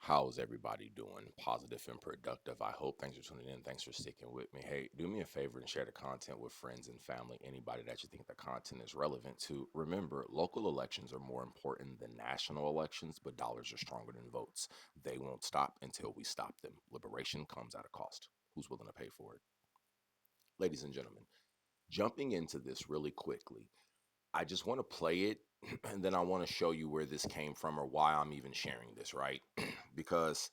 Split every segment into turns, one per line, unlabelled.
How's everybody doing? Positive and productive, I hope. Thanks for tuning in. Thanks for sticking with me. Hey, do me a favor and share the content with friends and family, anybody that you think the content is relevant to. Remember, local elections are more important than national elections, but dollars are stronger than votes. They won't stop until we stop them. Liberation comes at a cost. Who's willing to pay for it? Ladies and gentlemen, jumping into this really quickly, I just want to play it and then I want to show you where this came from or why I'm even sharing this, right? Because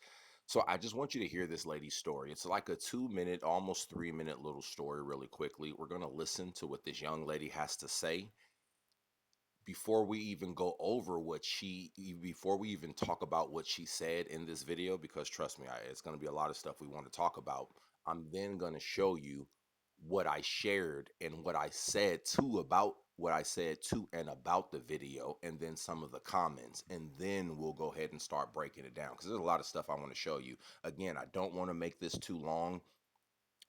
I just want you to hear this lady's story. It's like a 2 minute, almost 3 minute little story, really quickly. We're going to listen to what this young lady has to say before we even go over before we even talk about what she said in this video, because trust me, it's going to be a lot of stuff we want to talk about. I'm then going to show you what I shared and what I said too about what I said to and about the video, and then some of the comments, and then we'll go ahead and start breaking it down because there's a lot of stuff I want to show you. Again, I don't want to make this too long,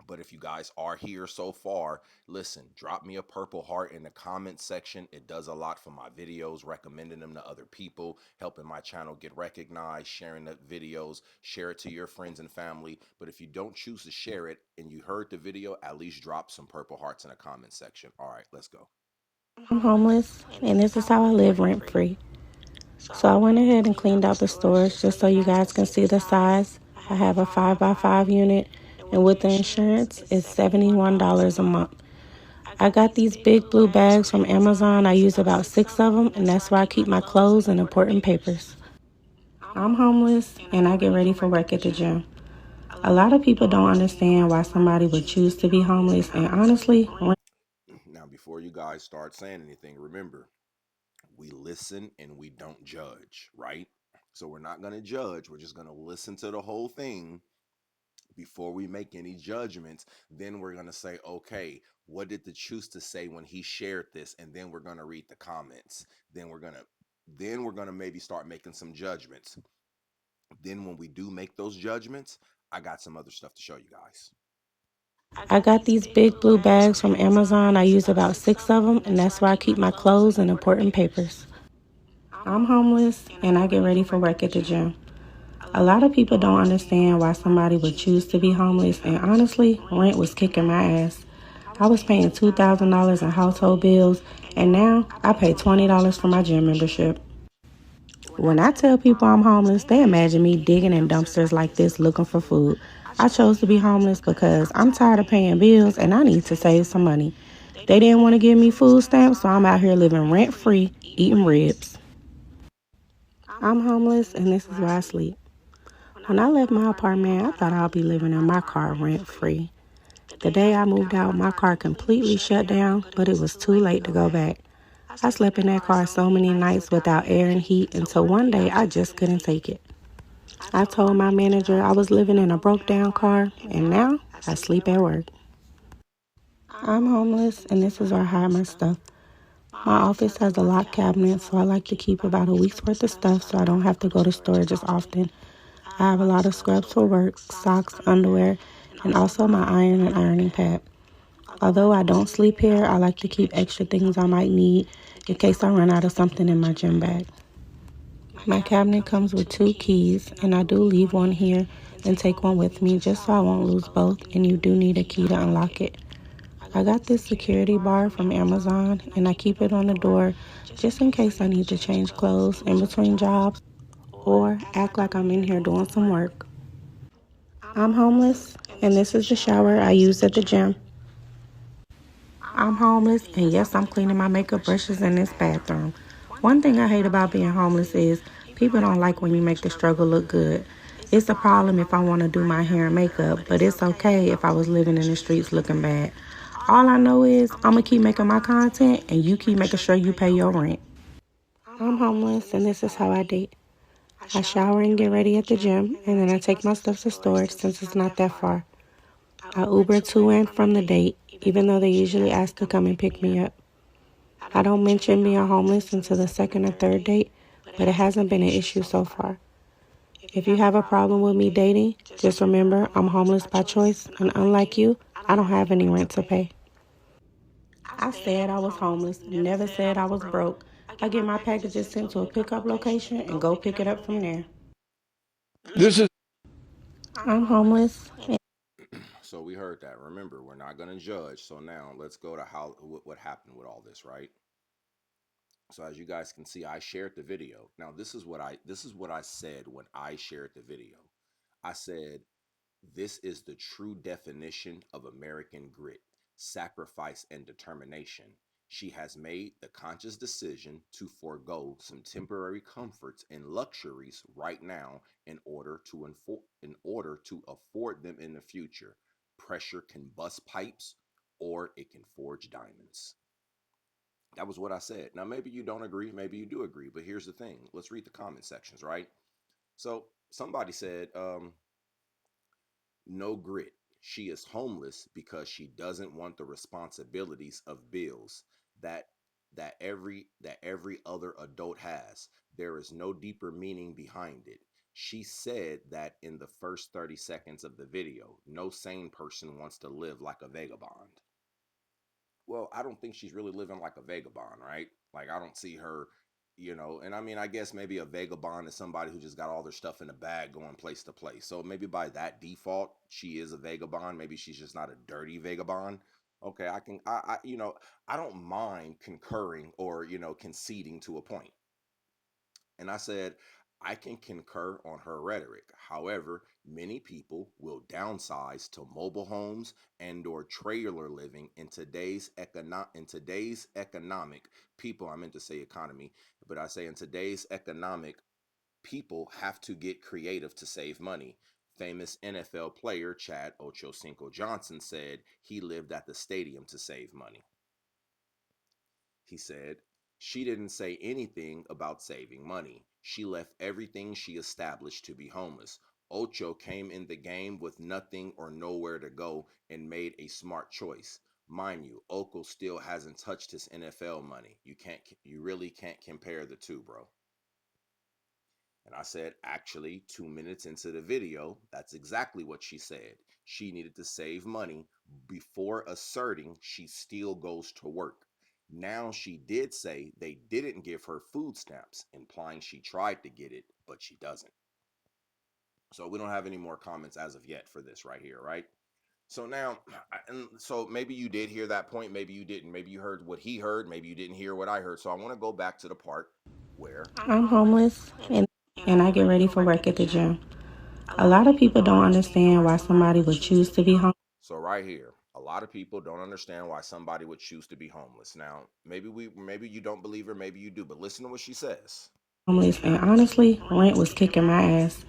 but if you guys are here so far, listen, drop me a purple heart in the comment section. It does a lot for my videos, recommending them to other people, helping my channel get recognized, sharing the videos, share it to your friends and family. But if you don't choose to share it and you heard the video, at least drop some purple hearts in the comment section. All right, let's go.
I'm homeless, and this is how I live rent-free. So I went ahead and cleaned out the storage just so you guys can see the size. I have a 5x5 unit, and with the insurance, it's $71 a month. I got these big blue bags from Amazon. I use about 6 of them, and that's where I keep my clothes and important papers. I'm homeless, and I get ready for work at the gym. A lot of people don't understand why somebody would choose to be homeless, and honestly,
Now, before you guys start saying anything, remember, we listen and we don't judge, right? So we're not going to judge. We're just going to listen to the whole thing before we make any judgments. Then we're going to say, okay, what did the Choosta say when he shared this? And then we're going to read the comments. Then we're going to maybe start making some judgments. Then when we do make those judgments, I got some other stuff to show you guys.
I got these big blue bags from Amazon. I use about 6 of them, and that's where I keep my clothes and important papers. I'm homeless, and I get ready for work at the gym. A lot of people don't understand why somebody would choose to be homeless, and honestly, rent was kicking my ass. I was paying $2,000 in household bills, and now I pay $20 for my gym membership. When I tell people I'm homeless, they imagine me digging in dumpsters like this looking for food. I chose to be homeless because I'm tired of paying bills and I need to save some money. They didn't want to give me food stamps, so I'm out here living rent-free, eating ribs. I'm homeless, and this is where I sleep. When I left my apartment, I thought I'd be living in my car rent-free. The day I moved out, my car completely shut down, but it was too late to go back. I slept in that car so many nights without air and heat until one day I just couldn't take it. I told my manager I was living in a broke down car, and now I sleep at work. I'm homeless, and this is where I hide my stuff. My office has a locked cabinet, so I like to keep about a week's worth of stuff so I don't have to go to storage as often. I have a lot of scrubs for work, socks, underwear, and also my iron and ironing pad. Although I don't sleep here, I like to keep extra things I might need in case I run out of something in my gym bag. My cabinet comes with 2 keys, and I do leave one here and take one with me just so I won't lose both, and you do need a key to unlock it. I got this security bar from Amazon, and I keep it on the door just in case I need to change clothes in between jobs or act like I'm in here doing some work. I'm homeless, and this is the shower I use at the gym. I'm homeless, and yes, I'm cleaning my makeup brushes in this bathroom. One thing I hate about being homeless is people don't like when you make the struggle look good. It's a problem if I want to do my hair and makeup, but it's okay if I was living in the streets looking bad. All I know is I'm going to keep making my content, and you keep making sure you pay your rent. I'm homeless, and this is how I date. I shower and get ready at the gym, and then I take my stuff to storage since it's not that far. I Uber to and from the date, even though they usually ask to come and pick me up. I don't mention being homeless until the second or third date, but it hasn't been an issue so far. If you have a problem with me dating, just remember I'm homeless by choice, and unlike you, I don't have any rent to pay. I said I was homeless, never said I was broke. I get my packages sent to a pickup location and go pick it up from there.
This is
I'm homeless.
So we heard that. Remember, we're not going to judge. So now let's go to how what happened with all this, right? So as you guys can see, I shared the video. Now this is what I said when I shared the video. I said this is the true definition of American grit, sacrifice, and determination. She has made the conscious decision to forego some temporary comforts and luxuries right now in order to afford them in the future. Pressure can bust pipes or it can forge diamonds. That was what I said. Now maybe you don't agree, maybe you do agree, but here's the thing. Let's read the comment sections, right? So somebody said, no grit. She is homeless because she doesn't want the responsibilities of bills that that every other adult has. There is no deeper meaning behind it. She said that in the first 30 seconds of the video. No sane person wants to live like a vagabond. Well, I don't think she's really living like a vagabond, right? Like I don't see her, and I mean, I guess maybe a vagabond is somebody who just got all their stuff in a bag going place to place. So maybe by that default, she is a vagabond. Maybe she's just not a dirty vagabond. Okay, I don't mind concurring or, conceding to a point. And I said, I can concur on her rhetoric. However, many people will downsize to mobile homes and or trailer living in today's economic people. I meant to say economy, but I say in today's economic people have to get creative to save money. Famous NFL player Chad OchoCinco Johnson said he lived at the stadium to save money. He said, she didn't say anything about saving money. She left everything she established to be homeless. Ocho came in the game with nothing or nowhere to go and made a smart choice. Mind you, Ocho still hasn't touched his NFL money. You really can't compare the two, bro. And I said, actually, 2 minutes into the video, that's exactly what she said. She needed to save money before asserting she still goes to work. Now she did say they didn't give her food stamps, implying she tried to get it, but she doesn't. So we don't have any more comments as of yet for this right here, right? So now, and so maybe you did hear that point, maybe you didn't. Maybe you heard what he heard, maybe you didn't hear what I heard. So I want to go back to the part where
I'm homeless and I get ready for work at the gym. A lot of people don't understand why somebody would choose to be
So right here, a lot of people don't understand why somebody would choose to be homeless. Now, maybe you don't believe her, maybe you do, but listen to what she says.
homeless. And honestly, rent was kicking my ass.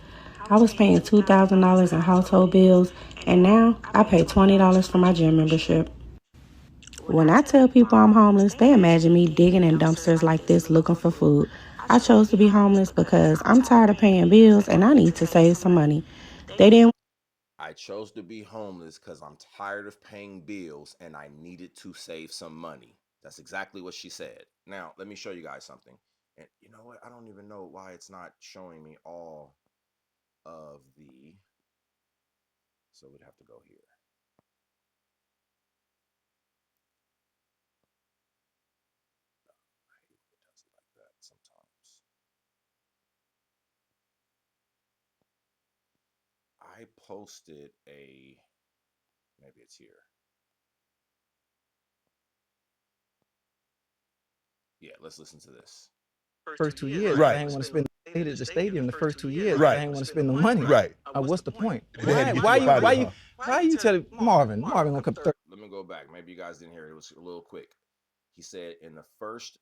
I was paying $2,000 in household bills, and now I pay $20 for my gym membership. When I tell people I'm homeless, they imagine me digging in dumpsters like this looking for food. I chose to be homeless because I'm tired of paying bills and I need to save some money. They didn't
I chose to be homeless because I'm tired of paying bills and I needed to save some money. That's exactly what she said. Now, let me show you guys something. And you know what? I don't even know why it's not showing me all of the. So we'd have to go here. I hate when it does it like that sometimes. I posted a. Maybe it's here. Yeah, let's listen to this.
First 2 years,
right.
I ain't want to spend the stadium the first 2 years.
Right.
I ain't want to spend the money.
Right.
What's the point?
They had to get
Why
you
you
up out
why
of
you
here.
why you telling Marvin gonna come third?
Let me go back. Maybe you guys didn't hear it. It was a little quick. He said,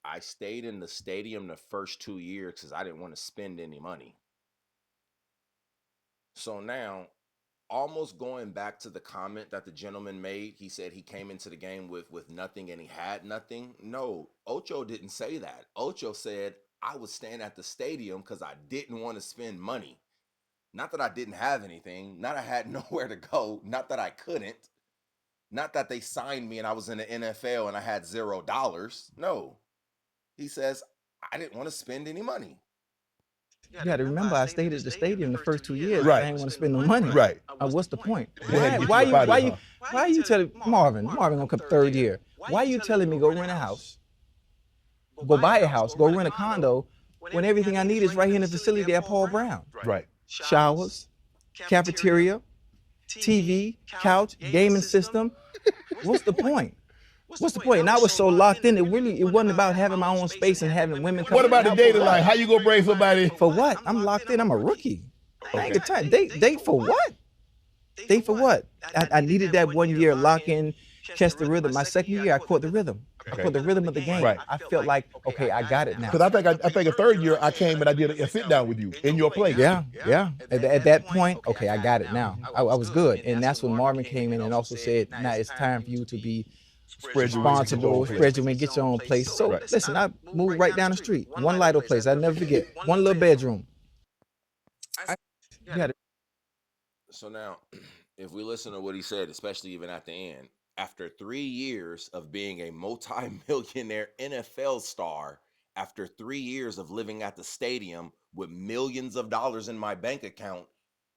I stayed in the stadium the first 2 years because I didn't want to spend any money. So now, almost going back to the comment that the gentleman made, he said he came into the game with nothing and he had nothing. No, Ocho didn't say that. Ocho said, I was staying at the stadium because I didn't want to spend money. Not that I didn't have anything, not I had nowhere to go, not that I couldn't, not that they signed me and I was in the NFL and I had $0. No. He saes, I didn't want to spend any money.
You got to remember, I stayed at the stadium the first 2 years.
Right.
I ain't want to spend no money.
Right.
What's the point?
They had to get
Why
you
you
up out
why
of
you
here.
why you telling Marvin gonna come third year? Why you telling me go rent a house, go buy a house, go rent a condo when everything I need is right here in the facility at Paul Brown?
Right.
showers, cafeteria, TV, couch, gaming system. What's the point? What's the point? And I was so locked in, it wasn't about having my own space and having women come
What
in.
about the
Now,
dating
for what?
life? How you gonna bring somebody?
For what? I'm locked in. I'm a rookie. I ain't got time. Date for what? Date for what? I needed that 1 year lock in, catch the rhythm. My second year, I caught the rhythm. I caught the rhythm of the game.
Right.
I felt like, okay, I got it now.
Because I think a third year I came and I did a sit down with you in your place.
Yeah. At that point, okay, I got it now. I was good. And that's when Marvin came in and also said, now it's time for you to be
Spread your wings, get your own
responsible,
place.
spread your wings, get your own place. So
Right.
listen, I moved right down the street. One Lido place, I never forget. One little bedroom. You had to
So now, if we listen to what he said, especially even at the end, after 3 years of being a multi-millionaire NFL star, after 3 years of living at the stadium with millions of dollars in my bank account,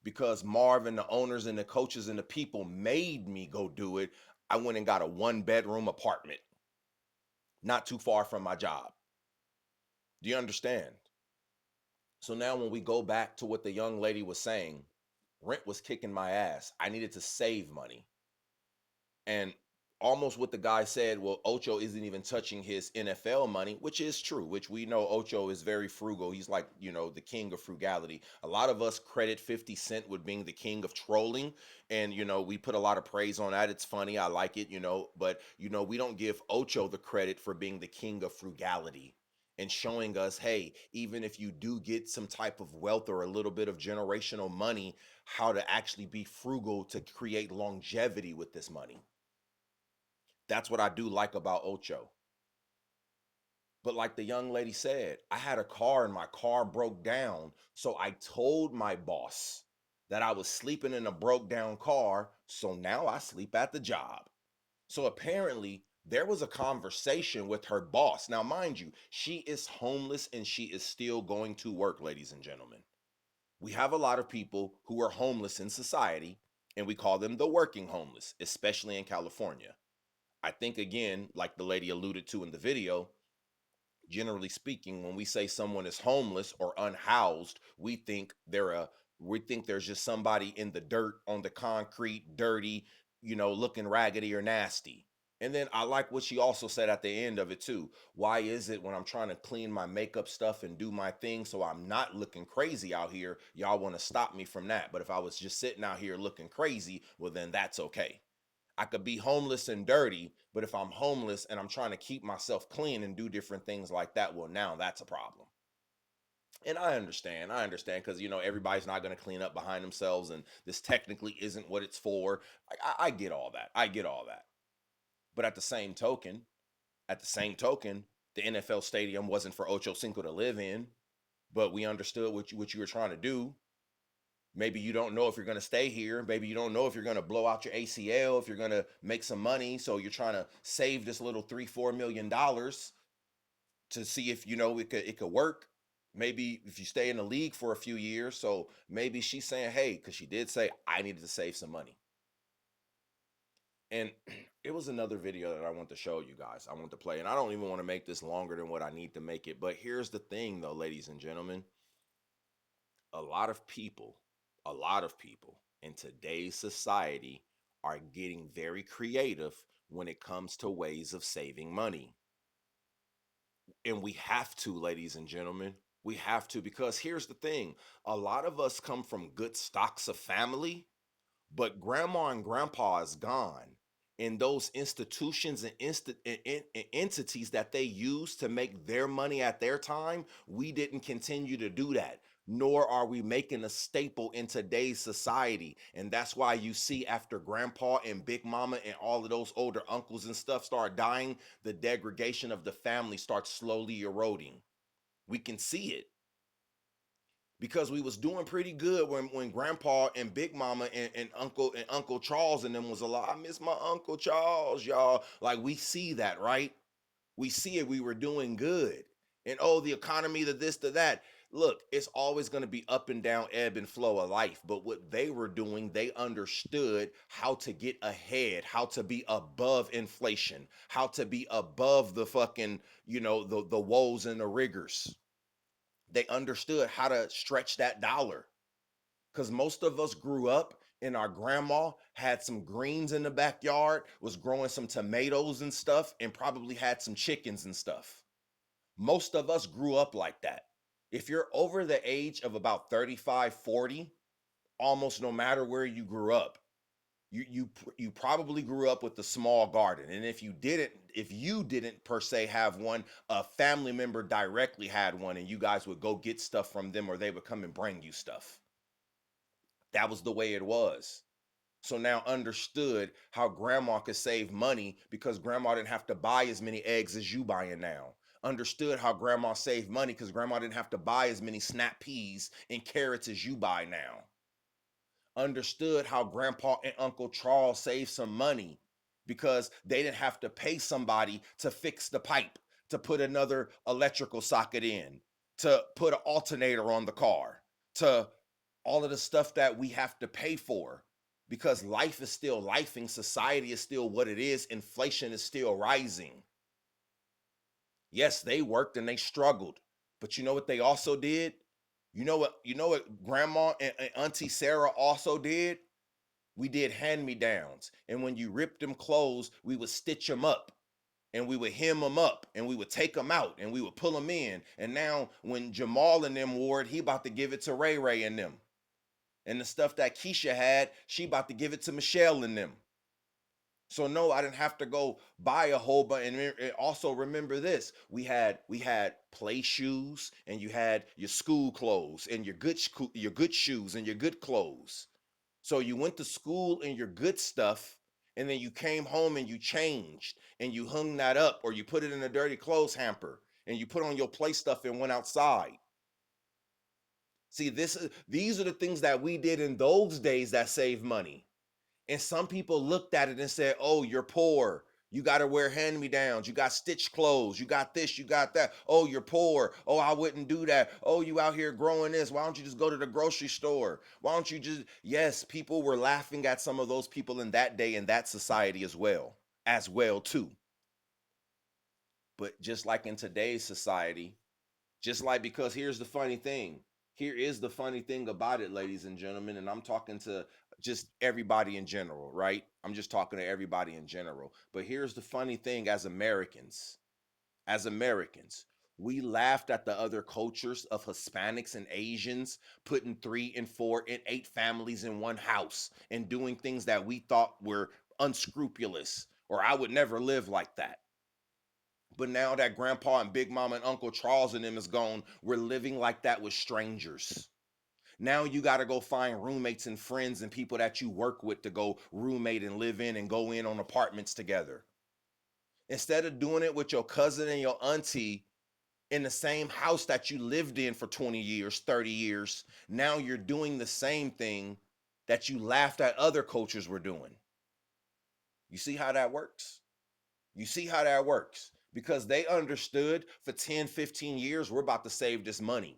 because Marv and the owners and the coaches and the people made me go do it, I went and got a 1-bedroom apartment, not too far from my job. Do you understand? So now when we go back to what the young lady was saying, rent was kicking my ass. I needed to save money. And almost what the guy said, well, Ocho isn't even touching his NFL money, which is true, which we know Ocho is very frugal. He's like, the king of frugality. A lot of us credit 50 Cent with being the king of trolling. And, we put a lot of praise on that. It's funny. I like it, but, we don't give Ocho the credit for being the king of frugality and showing us, hey, even if you do get some type of wealth or a little bit of generational money, how to actually be frugal to create longevity with this money. That's what I do like about Ocho. But like the young lady said, I had a car and my car broke down. So I told my boss that I was sleeping in a broke down car. So now I sleep at the job. So apparently there was a conversation with her boss. Now, mind you, she is homeless and she is still going to work, ladies and gentlemen. We have a lot of people who are homeless in society, and we call them the working homeless, especially in California. I think, again, like the lady alluded to in the video, generally speaking, when we say someone is homeless or unhoused, we think there's just somebody in the dirt, on the concrete, dirty, looking raggedy or nasty. And then I like what she also said at the end of it too. Why is it when I'm trying to clean my makeup stuff and do my thing so I'm not looking crazy out here, y'all want to stop me from that? But if I was just sitting out here looking crazy, well, then that's okay. I could be homeless and dirty, but if I'm homeless and I'm trying to keep myself clean and do different things like that, well, now that's a problem. And I understand because everybody's not going to clean up behind themselves, and this technically isn't what it's for. I get all that. I get all that. But at the same token, the NFL stadium wasn't for OchoCinco to live in, but we understood what you were trying to do. Maybe you don't know if you're going to stay here. Maybe you don't know if you're going to blow out your ACL, if you're going to make some money. So you're trying to save this little $3-4 million to see if it could work. Maybe if you stay in the league for a few years. So maybe she's saying, hey, because she did say I needed to save some money. And it was another video that I want to show you guys. I want to play, and I don't even want to make this longer than what I need to make it. But here's the thing, though, ladies and gentlemen. a lot of people, a lot of people in today's society are getting very creative when it comes to ways of saving money. And we have to, ladies and gentlemen. We have to, because here's the thing. A lot of us come from good stocks of family, but grandma and grandpa is gone. And those institutions and entities that they use to make their money at their time, we didn't continue to do that. Nor are we making a staple in today's society. And that's why you see, after grandpa and big mama and all of those older uncles and stuff start dying, the degradation of the family starts slowly eroding. We can see it because we was doing pretty good when grandpa and big mama and uncle Charles and them was alive. I miss my Uncle Charles, y'all. Like, we see that, right? We see it. We were doing good. And oh, the economy, the this, the that. Look, it's always going to be up and down, ebb and flow of life. But what they were doing, they understood how to get ahead, how to be above inflation, how to be above the fucking, the woes and the rigors. They understood how to stretch that dollar. Because most of us grew up and our grandma had some greens in the backyard, was growing some tomatoes and stuff, and probably had some chickens and stuff. Most of us grew up like that. If you're over the age of about 35, 40, almost no matter where you grew up, you probably grew up with a small garden. And if you didn't per se have one, a family member directly had one, and you guys would go get stuff from them, or they would come and bring you stuff. That was the way it was. So now understood how grandma could save money because grandma didn't have to buy as many eggs as you buying now. Understood how grandma saved money because grandma didn't have to buy as many snap peas and carrots as you buy now. Understood how grandpa and Uncle Charles saved some money because they didn't have to pay somebody to fix the pipe, to put another electrical socket in, to put an alternator on the car, to all of the stuff that we have to pay for, because life is still lifing, society is still what it is, inflation is still rising. Yes, they worked and they struggled, but you know what they also did? You know what grandma and Auntie Sarah also did? We did hand-me-downs. And when you ripped them clothes, we would stitch them up and we would hem them up and we would take them out and we would pull them in. And now when Jamal and them wore it, he about to give it to Ray Ray and them. And the stuff that Keisha had, she about to give it to Michelle and them. So no, I didn't have to go buy a whole bunch. And also remember this: we had play shoes, and you had your school clothes, and your good shoes, and your good clothes. So you went to school in your good stuff, and then you came home and you changed, and you hung that up, or you put it in a dirty clothes hamper, and you put on your play stuff and went outside. See, these are the things that we did in those days that saved money. And some people looked at it and said, "Oh, you're poor. You got to wear hand-me-downs. You got stitched clothes. You got this, you got that. Oh, you're poor. Oh, I wouldn't do that. Oh, you out here growing this. Why don't you just go to the grocery store? Why don't you just..." Yes, people were laughing at some of those people in that day in that society as well too. But just like in today's society, just like, because here's the funny thing. Here is the funny thing about it, ladies and gentlemen, and I'm talking to just everybody in general, right? I'm just talking to everybody in general. But here's the funny thing: as Americans, we laughed at the other cultures of Hispanics and Asians putting 3 and 4 and 8 families in one house and doing things that we thought were unscrupulous, or I would never live like that. But now that grandpa and big mama and Uncle Charles and them is gone, we're living like that with strangers. Now you got to go find roommates and friends and people that you work with to go roommate and live in and go in on apartments together. Instead of doing it with your cousin and your auntie in the same house that you lived in for 20 years, 30 years, now you're doing the same thing that you laughed at other cultures were doing. You see how that works? You see how that works? Because they understood for 10, 15 years, we're about to save this money.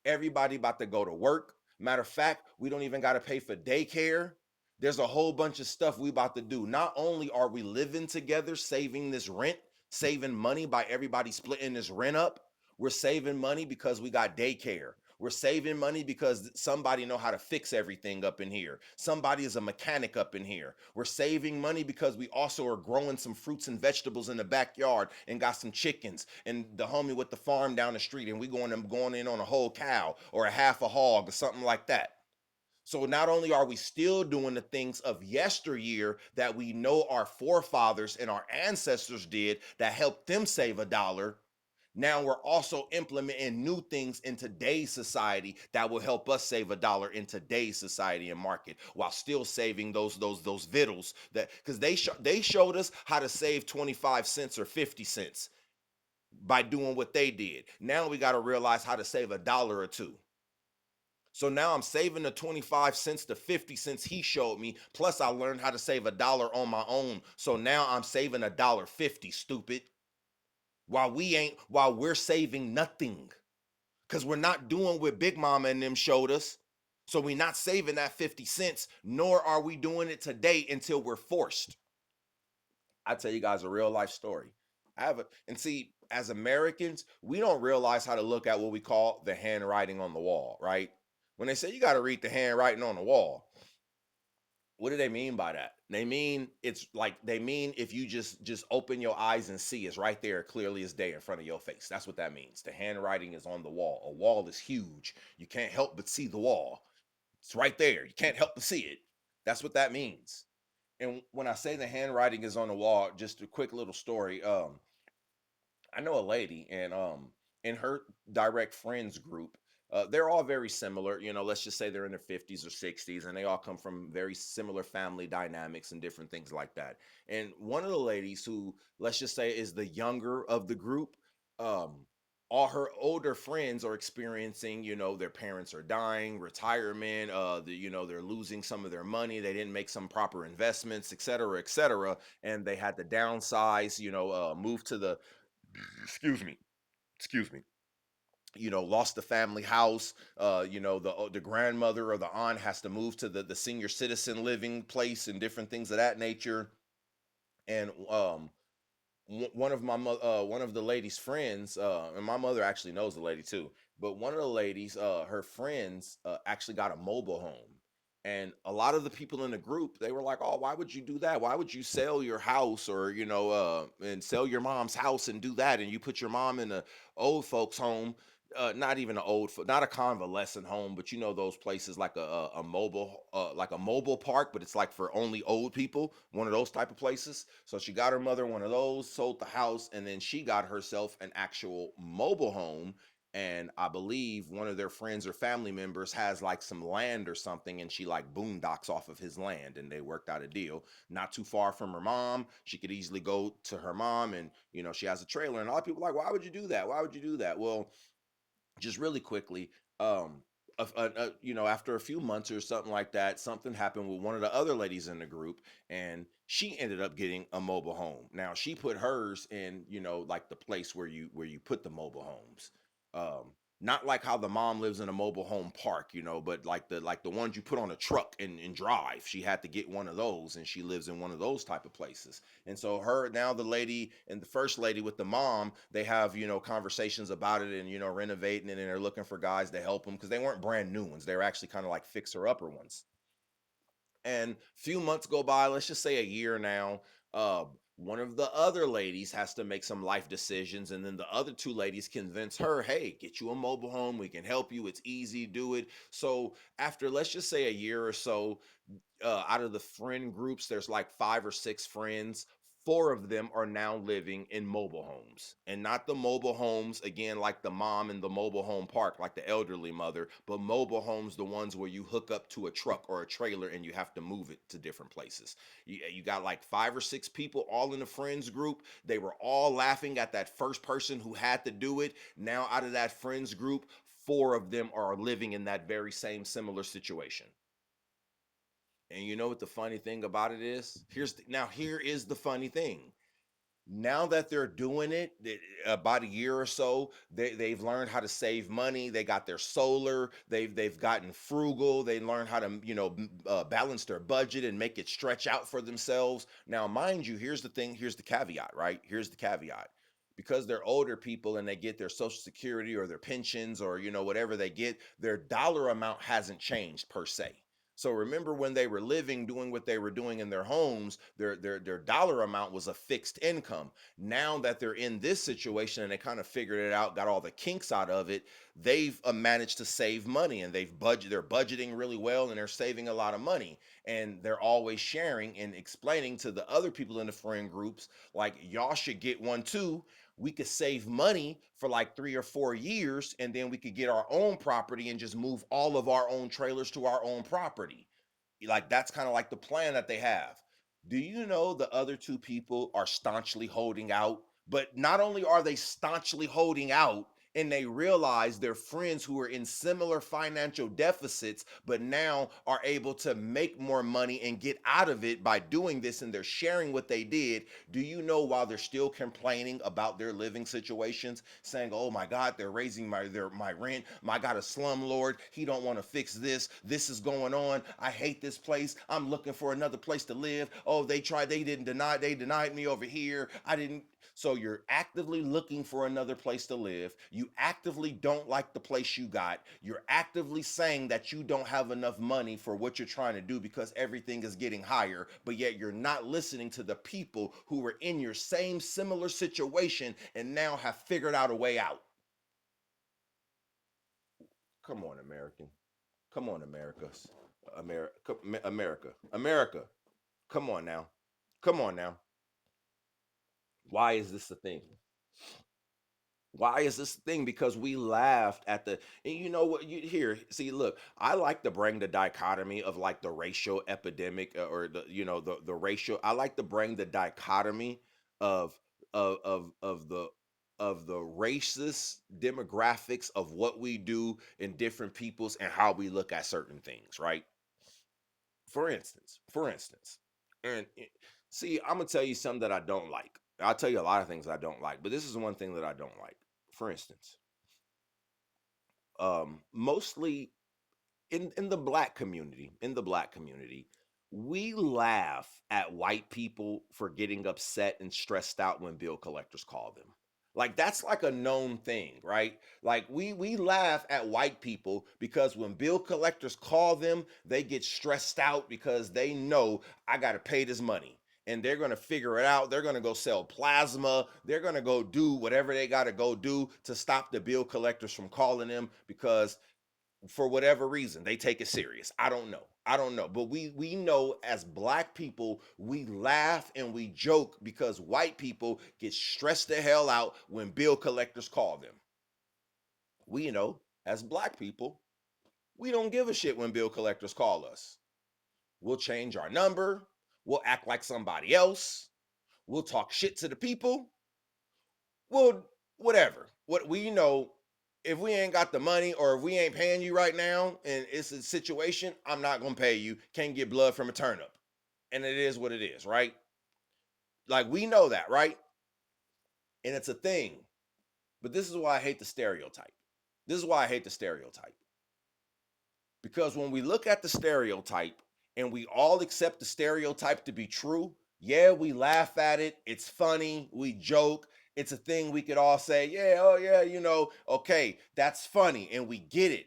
Everybody about to go to work. Matter of fact, we don't even got to pay for daycare. There's a whole bunch of stuff we about to do. Not only are we living together, saving this rent, saving money by everybody splitting this rent up, we're saving money because we got daycare. We're saving money because somebody know how to fix everything up in here. Somebody is a mechanic up in here. We're saving money because we also are growing some fruits and vegetables in the backyard and got some chickens, and the homie with the farm down the street, and we going in on a whole cow or a half a hog or something like that. So not only are we still doing the things of yesteryear that we know our forefathers and our ancestors did that helped them save a dollar, now we're also implementing new things in today's society that will help us save a dollar in today's society and market, while still saving those vittles, that because they showed us how to save 25 cents or 50 cents by doing what they did. Now we got to realize how to save a dollar or two. So now I'm saving the 25 cents to 50 cents he showed me. Plus I learned how to save a dollar on my own. So now I'm saving $1.50, stupid. While we're saving nothing. Because we're not doing what Big Mama and them showed us. So we're not saving that 50 cents, nor are we doing it today until we're forced. I tell you guys a real life story. And see, as Americans, we don't realize how to look at what we call the handwriting on the wall, right? When they say you got to read the handwriting on the wall, what do they mean by that? They mean it's like they mean if you just open your eyes and see it's right there clearly as day in front of your face. That's what that means. The handwriting is on the wall. A wall is huge. You can't help but see the wall. It's right there. You can't help but see it. That's what that means. And when I say the handwriting is on the wall, just a quick little story. I know a lady, and in her direct friends group, they're all very similar. You know, let's just say they're in their 50s or 60s, and they all come from very similar family dynamics and different things like that. And one of the ladies who, let's just say, is the younger of the group, um, all her older friends are experiencing, you know, their parents are dying, retirement, you know, they're losing some of their money, they didn't make some proper investments, et cetera, and they had to downsize, you know, move to the excuse me, excuse me, you know, lost the family house. You know, the grandmother or the aunt has to move to the senior citizen living place and different things of that nature. And one of the lady's friends, and my mother actually knows the lady too, but one of the ladies, her friends, actually got a mobile home. And a lot of the people in the group, they were like, "Oh, why would you do that? Why would you sell your house, or you know, and sell your mom's house and do that? And you put your mom in a old folks home, not even an not a convalescent home, but you know those places like a mobile, like a mobile park, but it's like for only old people, one of those type of places." So she got her mother one of those, sold the house, and then she got herself an actual mobile home. And I believe one of their friends or family members has like some land or something, and she like boondocks off of his land, and they worked out a deal not too far from her mom. She could easily go to her mom, and you know she has a trailer. And a lot of people are like, why would you do that? Why would you do that? Well, just really quickly, you know, after a few months or something like that, something happened with one of the other ladies in the group, and she ended up getting a mobile home. Now she put hers in, you know, like the place where you put the mobile homes. Um, Not like how the mom lives in a mobile home park, you know, but like the ones you put on a truck and drive. She had to get one of those, and she lives in one of those type of places. And so her now the lady and the first lady with the mom, they have, you know, conversations about it and, you know, renovating it, and they're looking for guys to help them because they weren't brand new ones. They were actually kind of like fixer upper ones. And few months go by, let's just say a year now. uh One of the other ladies has to make some life decisions, and then the other two ladies convince her, hey, get you a mobile home, we can help you, it's easy, do it. So after, let's just say, a year or so, out of the friend groups, there's like five or six friends. Four of them are now living in mobile homes, and not the mobile homes again like the mom in the mobile home park, like the elderly mother, but mobile homes, the ones where you hook up to a truck or a trailer and you have to move it to different places. You got like five or six people all in the friends group. They were all laughing at that first person who had to do it. Now, out of that friends group, four of them are living in that very same similar situation. And you know what the funny thing about it is? Here is the funny thing. Now that they're doing it, about a year or so, they've learned how to save money. They got their solar. They've gotten frugal. They learned how to, you know, balance their budget and make it stretch out for themselves. Now, mind you, here's the thing. Here's the caveat, right? Here's the caveat. Because they're older people and they get their social security or their pensions or, you know, whatever they get, their dollar amount hasn't changed per se. So remember when they were living, doing what they were doing in their homes, their dollar amount was a fixed income. Now that they're in this situation and they kind of figured it out, got all the kinks out of it, they've managed to save money, and they're budgeting really well, and they're saving a lot of money. And they're always sharing and explaining to the other people in the friend groups, like, y'all should get one too. We could save money for like 3 or 4 years, and then we could get our own property and just move all of our own trailers to our own property. Like, that's kind of like the plan that they have. Do you know the other two people are staunchly holding out? But not only are they staunchly holding out, and they realize their friends who are in similar financial deficits, but now are able to make more money and get out of it by doing this, and they're sharing what they did. Do you know, while they're still complaining about their living situations, saying, "Oh my God, they're raising my rent. My God, a slumlord. He don't want to fix this. This is going on. I hate this place. I'm looking for another place to live. Oh, they denied me over here. I didn't." So you're actively looking for another place to live. You actively don't like the place you got. You're actively saying that you don't have enough money for what you're trying to do because everything is getting higher, but yet you're not listening to the people who were in your same similar situation and now have figured out a way out. Come on, American. Come on, Americas. America, America, America. Come on now. Come on now. Why is this a thing? Why is this a thing? Because we laughed at the, and you know what? You here, see, look, I like to bring the dichotomy of like the racial epidemic, or the, the racial. I like to bring the dichotomy of of of the racist demographics of what we do in different peoples and how we look at certain things, right? For instance, and see, I'm gonna tell you something that I don't like. I'll tell you a lot of things I don't like, but this is one thing that I don't like. For instance, mostly in the black community, we laugh at white people for getting upset and stressed out when bill collectors call them. Like that's like a known thing, right? Like we laugh at white people because when bill collectors call them, they get stressed out because they know I got to pay this money. And they're going to figure it out. They're going to go sell plasma. They're going to go do whatever they got to go do to stop the bill collectors from calling them because for whatever reason they take it serious. I don't know, but we know as black people we laugh and we joke because white people get stressed the hell out when bill collectors call them. We know as black people we don't give a shit when bill collectors call us. We'll change our number, we'll act like somebody else, we'll talk shit to the people. Well, whatever. What we know, if we ain't got the money or if we ain't paying you right now and it's a situation, I'm not gonna pay you. Can't get blood from a turnip. And it is what it is, right? Like we know that, right? And it's a thing. But this is why I hate the stereotype. This is why I hate the stereotype. Because when we look at the stereotype and we all accept the stereotype to be true, yeah, we laugh at it. It's funny. We joke. It's a thing we could all say, yeah, oh yeah, okay, that's funny, and we get it,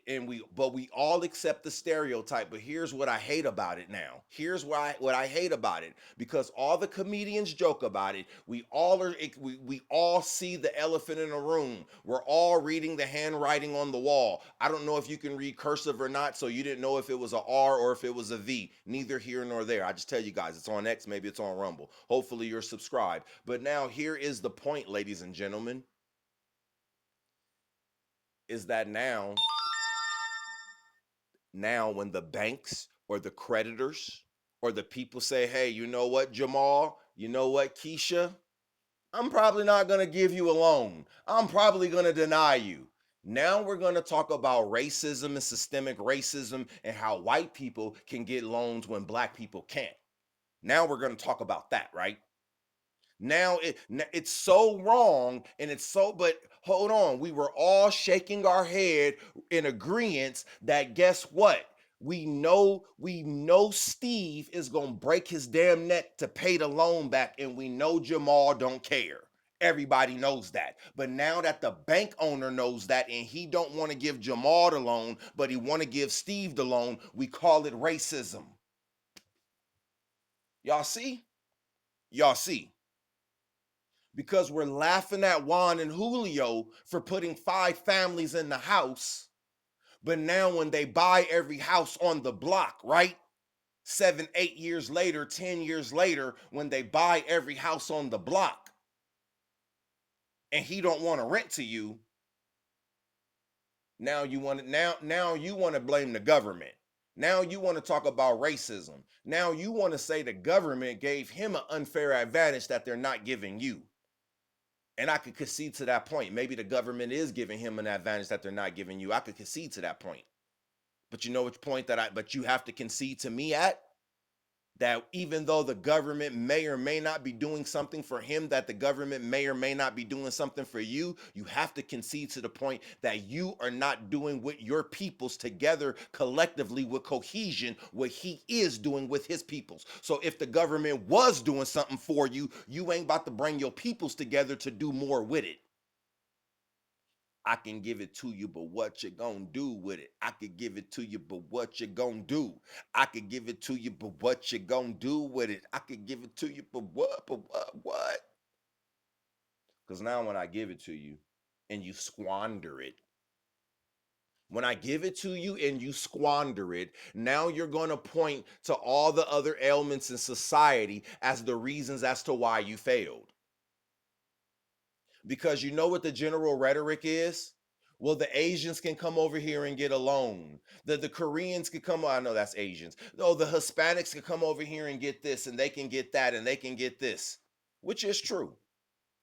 but we all accept the stereotype. But here's what I hate about it now. Here's why what I hate about it, because all the comedians joke about it. We all see the elephant in the room. We're all reading the handwriting on the wall. I don't know if you can read cursive or not, so you didn't know if it was a R or if it was a V. Neither here nor there. I just tell you guys, it's on X, maybe it's on Rumble. Hopefully you're subscribed. But now here is the point, ladies and gentlemen, is that now when the banks or the creditors or the people say, hey, you know what, Jamal, you know what, Keisha, I'm probably not going to give you a loan. I'm probably going to deny you. Now we're going to talk about racism and systemic racism and how white people can get loans when black people can't. Now we're going to talk about that, right? Now it's so wrong and it's so, but hold on, we were all shaking our head in agreement that guess what? We know Steve is gonna break his damn neck to pay the loan back, and we know Jamal don't care. Everybody knows that. But now that the bank owner knows that and he don't want to give Jamal the loan, but he want to give Steve the loan, we call it racism. Y'all see? Y'all see? Because we're laughing at Juan and Julio for putting 5 families in the house. But now when they buy every house on the block, right? 7, 8 years later, 10 years later, when they buy every house on the block and he don't want to rent to you, now you want to blame the government. Now you want to talk about racism. Now you want to say the government gave him an unfair advantage that they're not giving you. And I could concede to that point. Maybe the government is giving him an advantage that they're not giving you. I could concede to that point. But you know which point but you have to concede to me at? That even though the government may or may not be doing something for him, that the government may or may not be doing something for you, you have to concede to the point that you are not doing with your peoples together collectively with cohesion what he is doing with his peoples. So if the government was doing something for you, you ain't about to bring your peoples together to do more with it. I can give it to you, but what you gonna do with it? I could give it to you, but what you gonna do? I could give it to you, but what you gonna do with it? I could give it to you, but what? Because now when I give it to you and you squander it, when I give it to you and you squander it, now you're gonna point to all the other ailments in society as the reasons as to why you failed. Because you know what the general rhetoric is? Well, the Asians can come over here and get a loan. The Koreans can come, I know that's Asians. Oh, the Hispanics can come over here and get this, and they can get that, and they can get this, which is true.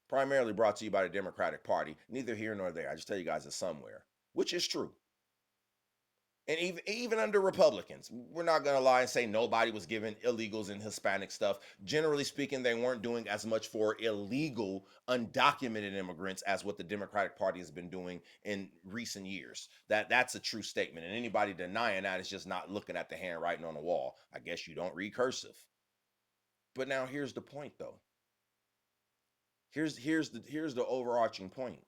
Primarily brought to you by the Democratic Party. Neither here nor there. I just tell you guys it's somewhere, which is true. And even under Republicans, we're not going to lie and say nobody was giving illegals and Hispanic stuff. Generally speaking, they weren't doing as much for illegal, undocumented immigrants as what the Democratic Party has been doing in recent years. That's a true statement. And anybody denying that is just not looking at the handwriting on the wall. I guess you don't read cursive. But now here's the point, though. Here's the overarching point.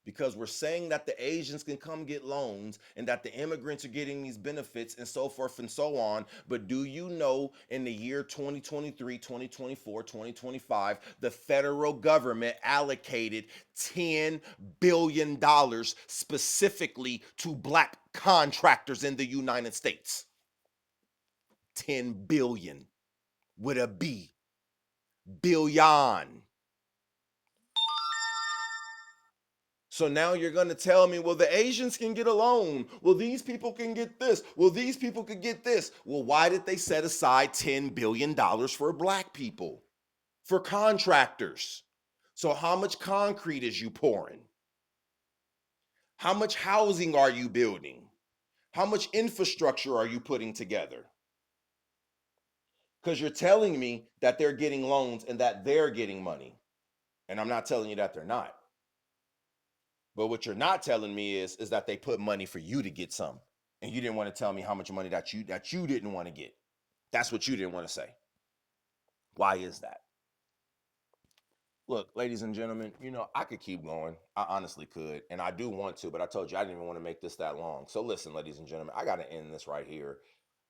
Because we're saying that the Asians can come get loans and that the immigrants are getting these benefits and so forth and so on. But do you know in the year 2023, 2024, 2025, the federal government allocated $10 billion specifically to black contractors in the United States? 10 billion with a B. Billion. So now you're going to tell me, well, the Asians can get a loan. Well, these people can get this. Well, these people could get this. Well, why did they set aside $10 billion for black people? For contractors. So how much concrete is you pouring? How much housing are you building? How much infrastructure are you putting together? Because you're telling me that they're getting loans and that they're getting money. And I'm not telling you that they're not. But what you're not telling me is that they put money for you to get some. And you didn't want to tell me how much money that you didn't want to get. That's what you didn't want to say. Why is that? Look, ladies and gentlemen, I could keep going. I honestly could. And I do want to, but I told you I didn't even want to make this that long. So listen, ladies and gentlemen, I got to end this right here.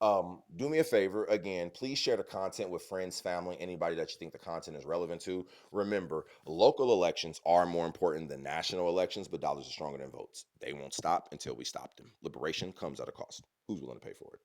Do me a favor. Again, please share the content with friends, family, anybody that you think the content is relevant to. Remember, local elections are more important than national elections, but dollars are stronger than votes. They won't stop until we stop them. Liberation comes at a cost. Who's willing to pay for it?